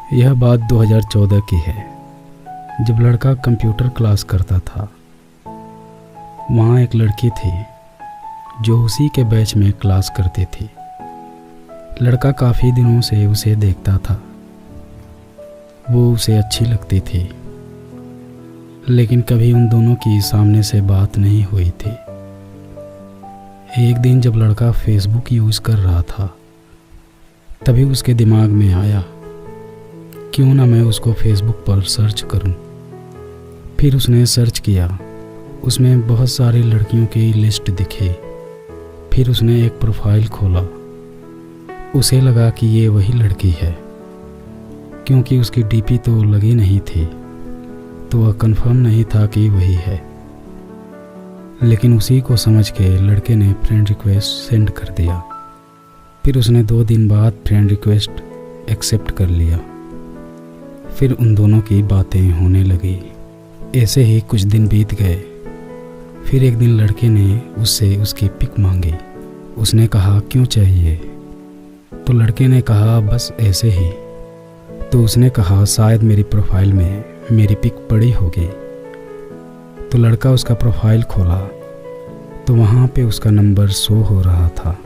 यह बात 2014 की है, जब लड़का कंप्यूटर क्लास करता था। वहाँ एक लड़की थी जो उसी के बैच में क्लास करती थी। लड़का काफ़ी दिनों से उसे देखता था। वो उसे अच्छी लगती थी, लेकिन कभी उन दोनों की सामने से बात नहीं हुई थी। एक दिन जब लड़का फेसबुक यूज़ कर रहा था, तभी उसके दिमाग में आया, क्यों ना मैं उसको फेसबुक पर सर्च करूं। फिर उसने सर्च किया, उसमें बहुत सारी लड़कियों की लिस्ट दिखी। फिर उसने एक प्रोफाइल खोला। उसे लगा कि ये वही लड़की है, क्योंकि उसकी डीपी तो लगी नहीं थी, तो वह कंफर्म नहीं था कि वही है। लेकिन उसी को समझ के लड़के ने फ्रेंड रिक्वेस्ट सेंड कर दिया। फिर उसने 2 दिन बाद फ्रेंड रिक्वेस्ट एक्सेप्ट कर लिया। फिर उन दोनों की बातें होने लगी। ऐसे ही कुछ दिन बीत गए। फिर एक दिन लड़के ने उससे उसकी पिक मांगी। उसने कहा, क्यों चाहिए? तो लड़के ने कहा, बस ऐसे ही। तो उसने कहा, शायद मेरी प्रोफाइल में मेरी पिक पड़ी होगी। तो लड़का उसका प्रोफाइल खोला, तो वहाँ पे उसका नंबर शो हो रहा था।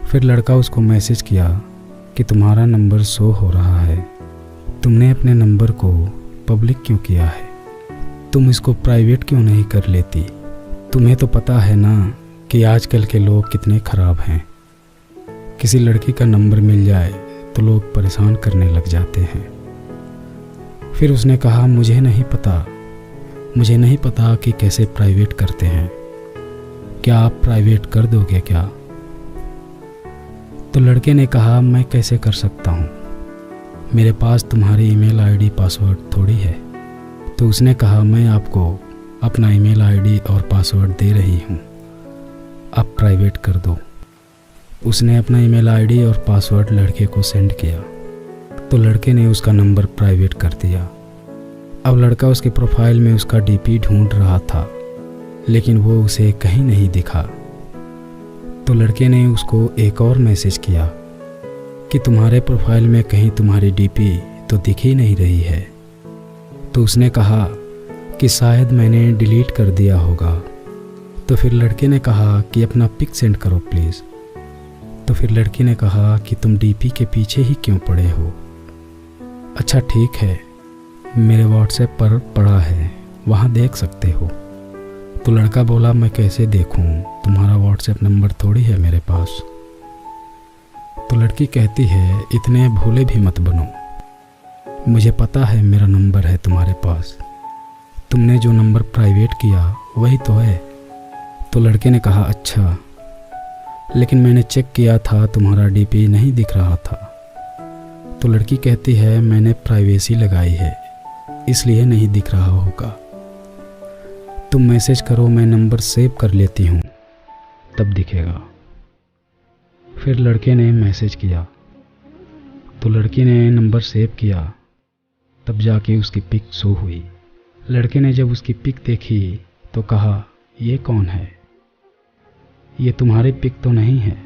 फिर लड़का उसको मैसेज किया कि तुम्हारा नंबर शो हो रहा है, तुमने अपने नंबर को पब्लिक क्यों किया है? तुम इसको प्राइवेट क्यों नहीं कर लेती? तुम्हें तो पता है ना कि आजकल के लोग कितने ख़राब हैं। किसी लड़की का नंबर मिल जाए तो लोग परेशान करने लग जाते हैं। फिर उसने कहा, मुझे नहीं पता कि कैसे प्राइवेट करते हैं। क्या आप प्राइवेट कर दोगे क्या? तो लड़के ने कहा, मैं कैसे कर सकता हूँ, मेरे पास तुम्हारी ईमेल आईडी पासवर्ड थोड़ी है। तो उसने कहा, मैं आपको अपना ईमेल आईडी और पासवर्ड दे रही हूँ, आप प्राइवेट कर दो। उसने अपना ईमेल आईडी और पासवर्ड लड़के को सेंड किया, तो लड़के ने उसका नंबर प्राइवेट कर दिया। अब लड़का उसके प्रोफाइल में उसका डीपी ढूंढ रहा था, लेकिन वो उसे कहीं नहीं दिखा। तो लड़के ने उसको एक और मैसेज किया कि तुम्हारे प्रोफाइल में कहीं तुम्हारी डीपी तो दिख ही नहीं रही है। तो उसने कहा कि शायद मैंने डिलीट कर दिया होगा। तो फिर लड़के ने कहा कि अपना पिक सेंड करो प्लीज़। तो फिर लड़की ने कहा कि तुम डीपी के पीछे ही क्यों पड़े हो? अच्छा ठीक है, मेरे व्हाट्सएप पर पड़ा है, वहाँ देख सकते हो। तो लड़का बोला, मैं कैसे देखूँ, तुम्हारा व्हाट्सएप नंबर थोड़ी है मेरे पास। तो लड़की कहती है, इतने भोले भी मत बनो, मुझे पता है मेरा नंबर है तुम्हारे पास, तुमने जो नंबर प्राइवेट किया वही तो है। तो लड़के ने कहा, अच्छा, लेकिन मैंने चेक किया था तुम्हारा डीपी नहीं दिख रहा था। तो लड़की कहती है, मैंने प्राइवेसी लगाई है, इसलिए नहीं दिख रहा होगा। तुम मैसेज करो, मैं नंबर सेव कर लेती हूँ, तब दिखेगा। फिर लड़के ने मैसेज किया, तो लड़की ने नंबर सेव किया, तब जाके उसकी पिक शो हुई। लड़के ने जब उसकी पिक देखी तो कहा, ये कौन है? ये तुम्हारी पिक तो नहीं है।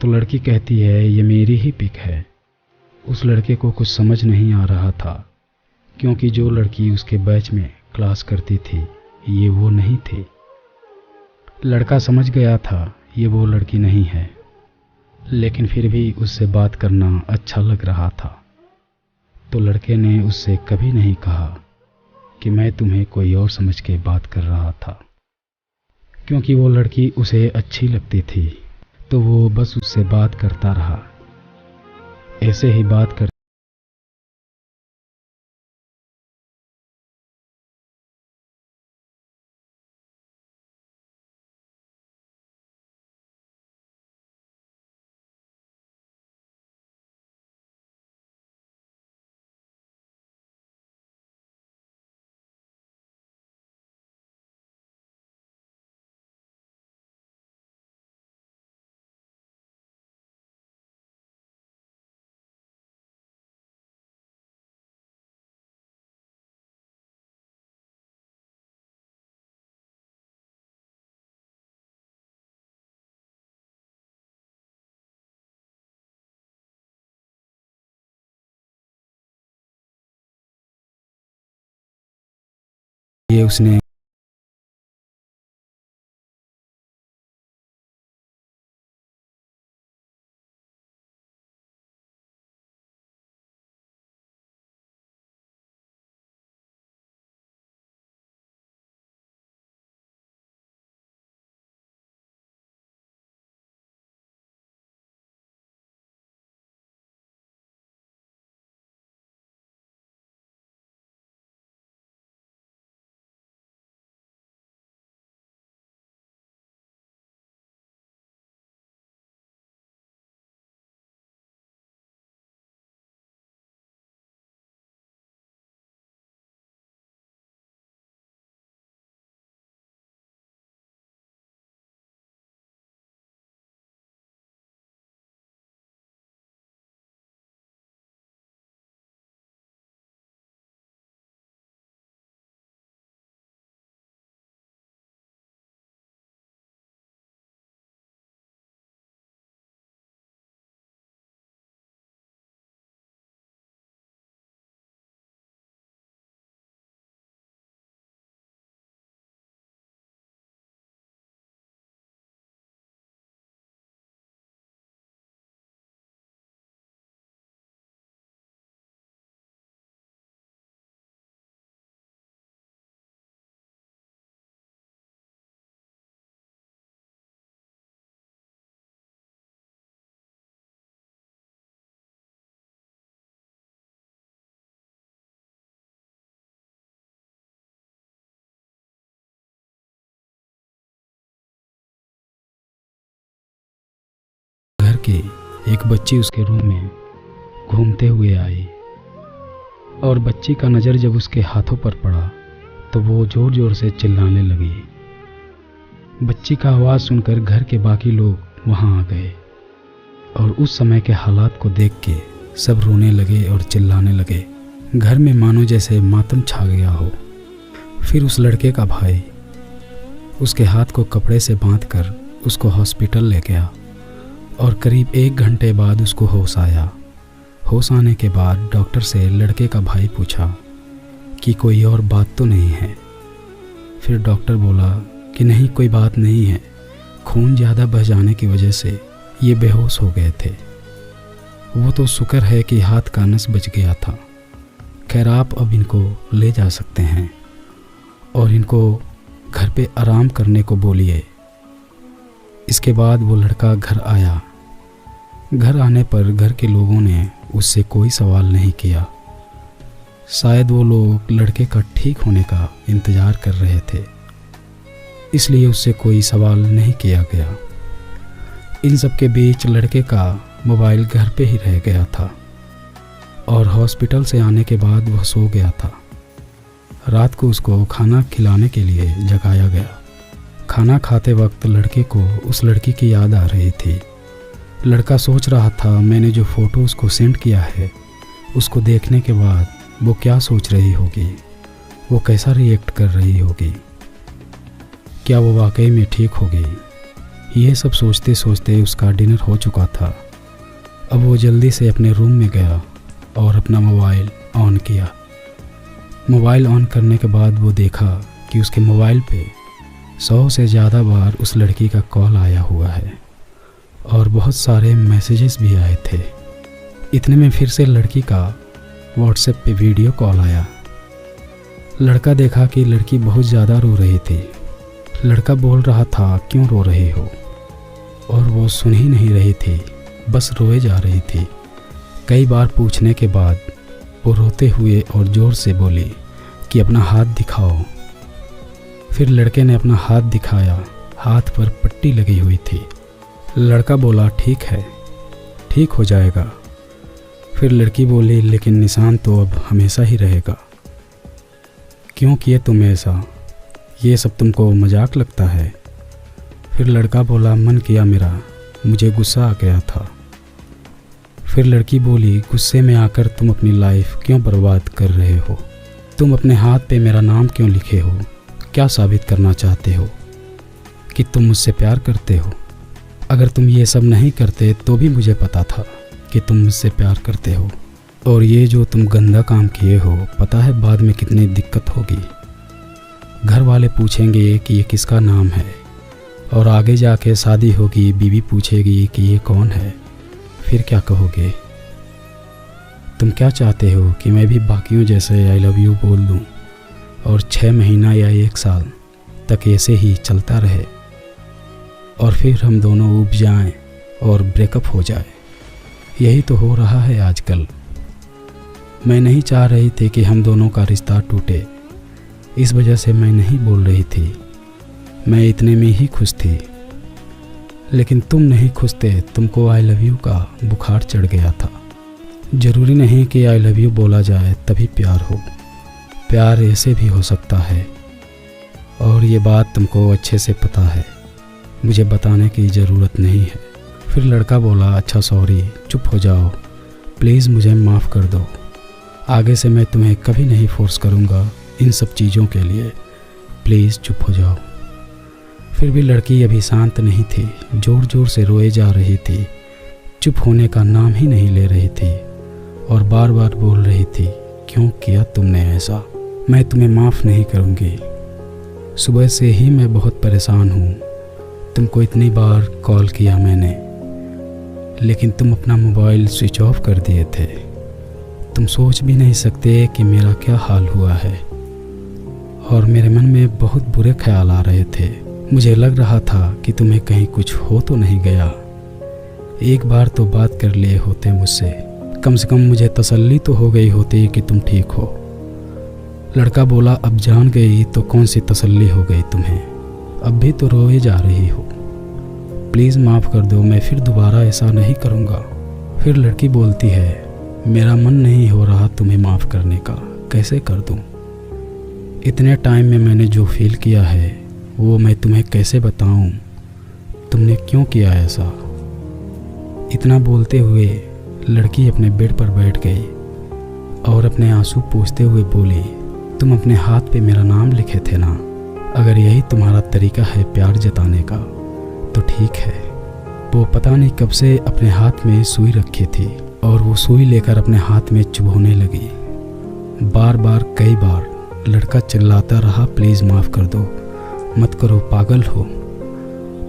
तो लड़की कहती है, ये मेरी ही पिक है। उस लड़के को कुछ समझ नहीं आ रहा था, क्योंकि जो लड़की उसके बैच में क्लास करती थी ये वो नहीं थी। लड़का समझ गया था ये वो लड़की नहीं है, लेकिन फिर भी उससे बात करना अच्छा लग रहा था। तो लड़के ने उससे कभी नहीं कहा कि मैं तुम्हें कोई और समझ के बात कर रहा था, क्योंकि वो लड़की उसे अच्छी लगती थी, तो वो बस उससे बात करता रहा। ऐसे ही बात कर ये उसने घर की एक बच्ची उसके रूम में घूमते हुए आई और बच्ची का नज़र जब उसके हाथों पर पड़ा तो वो ज़ोर ज़ोर से चिल्लाने लगी। बच्ची का आवाज़ सुनकर घर के बाकी लोग वहाँ आ गए और उस समय के हालात को देख के सब रोने लगे और चिल्लाने लगे। घर में मानो जैसे मातम छा गया हो। फिर उस लड़के का भाई उसके हाथ को कपड़े से बांधकर उसको हॉस्पिटल ले गया और करीब 1 घंटे बाद उसको होश आया। होश आने के बाद डॉक्टर से लड़के का भाई पूछा कि कोई और बात तो नहीं है। फिर डॉक्टर बोला कि नहीं, कोई बात नहीं है, खून ज़्यादा बह जाने की वजह से ये बेहोश हो गए थे। वो तो शुक्र है कि हाथ का नस बच गया था। खैर, आप अब इनको ले जा सकते हैं और इनको घर पे आराम करने को बोलिए। इसके बाद वो लड़का घर आया। घर आने पर घर के लोगों ने उससे कोई सवाल नहीं किया। शायद वो लोग लड़के का ठीक होने का इंतज़ार कर रहे थे, इसलिए उससे कोई सवाल नहीं किया गया। इन सब के बीच लड़के का मोबाइल घर पे ही रह गया था और हॉस्पिटल से आने के बाद वह सो गया था। रात को उसको खाना खिलाने के लिए जगाया गया। खाना खाते वक्त लड़के को उस लड़की की याद आ रही थी। लड़का सोच रहा था, मैंने जो फ़ोटो उसको सेंड किया है उसको देखने के बाद वो क्या सोच रही होगी, वो कैसा रिएक्ट कर रही होगी, क्या वो वाकई में ठीक होगी। ये सब सोचते सोचते उसका डिनर हो चुका था। अब वो जल्दी से अपने रूम में गया और अपना मोबाइल ऑन किया। मोबाइल ऑन करने के बाद वो देखा कि उसके मोबाइल पे 100 से ज़्यादा बार उस लड़की का कॉल आया हुआ है और बहुत सारे मैसेजेस भी आए थे। इतने में फिर से लड़की का व्हाट्सएप पे वीडियो कॉल आया। लड़का देखा कि लड़की बहुत ज़्यादा रो रही थी। लड़का बोल रहा था, क्यों रो रही हो, और वो सुन ही नहीं रही थी, बस रोए जा रही थी। कई बार पूछने के बाद वो रोते हुए और ज़ोर से बोली कि अपना हाथ दिखाओ। फिर लड़के ने अपना हाथ दिखाया। हाथ पर पट्टी लगी हुई थी। लड़का बोला, ठीक है, ठीक हो जाएगा। फिर लड़की बोली, लेकिन निशान तो अब हमेशा ही रहेगा। क्यों किए तुम ऐसा, ये सब तुमको मजाक लगता है। फिर लड़का बोला, मन किया मेरा, मुझे गुस्सा आ गया था। फिर लड़की बोली, गुस्से में आकर तुम अपनी लाइफ क्यों बर्बाद कर रहे हो, तुम अपने हाथ पे मेरा नाम क्यों लिखे हो, क्या साबित करना चाहते हो कि तुम मुझसे प्यार करते हो। अगर तुम ये सब नहीं करते तो भी मुझे पता था कि तुम मुझसे प्यार करते हो, और ये जो तुम गंदा काम किए हो पता है बाद में कितनी दिक्कत होगी। घर वाले पूछेंगे कि ये किसका नाम है, और आगे जाके शादी होगी, बीवी पूछेगी कि ये कौन है, फिर क्या कहोगे? तुम क्या चाहते हो कि मैं भी बाकियों जैसे आई लव यू बोल दूं और 6 महीना या 1 साल तक ऐसे ही चलता रहे और फिर हम दोनों उब जाएं और ब्रेकअप हो जाए? यही तो हो रहा है आजकल। मैं नहीं चाह रही थी कि हम दोनों का रिश्ता टूटे, इस वजह से मैं नहीं बोल रही थी। मैं इतने में ही खुश थी, लेकिन तुम नहीं खुश थे। तुमको आई लव यू का बुखार चढ़ गया था। ज़रूरी नहीं कि आई लव यू बोला जाए तभी प्यार हो, प्यार ऐसे भी हो सकता है, और ये बात तुमको अच्छे से पता है, मुझे बताने की ज़रूरत नहीं है। फिर लड़का बोला, अच्छा सॉरी, चुप हो जाओ प्लीज़, मुझे माफ़ कर दो। आगे से मैं तुम्हें कभी नहीं फोर्स करूँगा इन सब चीज़ों के लिए, प्लीज़ चुप हो जाओ। फिर भी लड़की अभी शांत नहीं थी, ज़ोर ज़ोर से रोए जा रही थी, चुप होने का नाम ही नहीं ले रही थी और बार बार बोल रही थी, क्यों किया तुमने ऐसा? मैं तुम्हें माफ़ नहीं करूँगी। सुबह से ही मैं बहुत परेशान हूँ। तुमको इतनी बार कॉल किया मैंने, लेकिन तुम अपना मोबाइल स्विच ऑफ कर दिए थे। तुम सोच भी नहीं सकते कि मेरा क्या हाल हुआ है, और मेरे मन में बहुत बुरे ख्याल आ रहे थे। मुझे लग रहा था कि तुम्हें कहीं कुछ हो तो नहीं गया। एक बार तो बात कर लिए होते मुझसे, कम से कम मुझे तसल्ली तो हो गई होती कि तुम ठीक हो। लड़का बोला, अब जान गई तो कौन सी तसल्ली हो गई तुम्हें, अब भी तो रोए जा रही हो, प्लीज़ माफ़ कर दो, मैं फिर दोबारा ऐसा नहीं करूँगा। फिर लड़की बोलती है, मेरा मन नहीं हो रहा तुम्हें माफ़ करने का, कैसे कर दूँ? इतने टाइम में मैंने जो फील किया है वो मैं तुम्हें कैसे बताऊँ? तुमने क्यों किया ऐसा? इतना बोलते हुए लड़की अपने बेड पर बैठ गई और अपने आंसू पोंछते हुए बोली, तुम अपने हाथ पे मेरा नाम लिखे थे ना, अगर यही तुम्हारा तरीका है प्यार जताने का तो ठीक है। वो पता नहीं कब से अपने हाथ में सुई रखी थी और वो सुई लेकर अपने हाथ में चुभोने लगी। बार बार कई बार लड़का चिल्लाता रहा, प्लीज़ माफ़ कर दो, मत करो, पागल हो,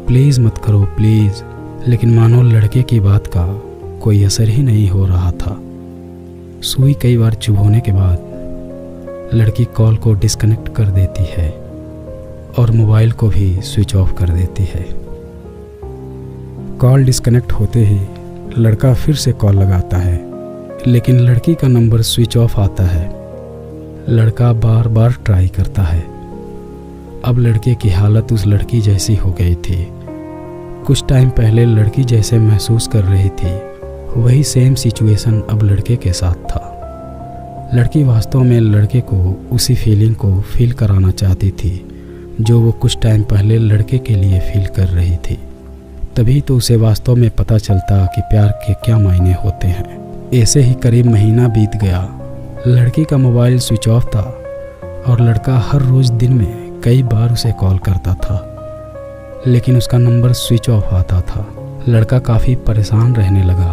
प्लीज़ मत करो प्लीज़। लेकिन मानो लड़के की बात का कोई असर ही नहीं हो रहा था। सुई कई बार चुभोने के बाद लड़की कॉल को डिस्कनेक्ट कर देती है और मोबाइल को भी स्विच ऑफ कर देती है। कॉल डिस्कनेक्ट होते ही लड़का फिर से कॉल लगाता है, लेकिन लड़की का नंबर स्विच ऑफ आता है। लड़का बार बार ट्राई करता है। अब लड़के की हालत उस लड़की जैसी हो गई थी। कुछ टाइम पहले लड़की जैसे महसूस कर रही थी, वही सेम सिचुएशन अब लड़के के साथ था। लड़की वास्तव में लड़के को उसी फीलिंग को फील कराना चाहती थी जो वो कुछ टाइम पहले लड़के के लिए फील कर रही थी। तभी तो उसे वास्तव में पता चलता कि प्यार के क्या मायने होते हैं। ऐसे ही करीब महीना बीत गया। लड़की का मोबाइल स्विच ऑफ था और लड़का हर रोज़ दिन में कई बार उसे कॉल करता था, लेकिन उसका नंबर स्विच ऑफ आता था। लड़का काफ़ी परेशान रहने लगा।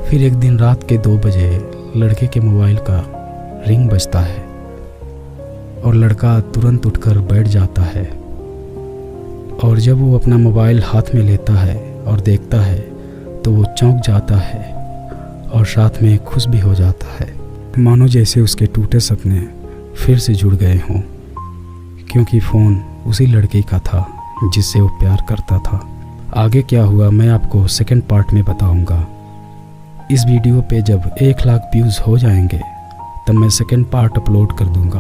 फिर एक दिन रात के 2 बजे लड़के के मोबाइल का रिंग बजता है और लड़का तुरंत उठकर बैठ जाता है, और जब वो अपना मोबाइल हाथ में लेता है और देखता है तो वो चौंक जाता है और साथ में खुश भी हो जाता है, मानो जैसे उसके टूटे सपने फिर से जुड़ गए हों, क्योंकि फ़ोन उसी लड़की का था जिससे वो प्यार करता था। आगे क्या हुआ मैं आपको सेकंड पार्ट में बताऊंगा। इस वीडियो पे जब 1 लाख व्यूज़ हो जाएंगे तब मैं सेकंड पार्ट अपलोड कर दूंगा।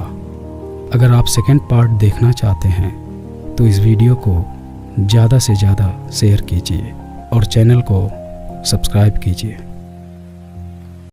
अगर आप सेकंड पार्ट देखना चाहते हैं तो इस वीडियो को ज़्यादा से ज़्यादा शेयर कीजिए और चैनल को सब्सक्राइब कीजिए।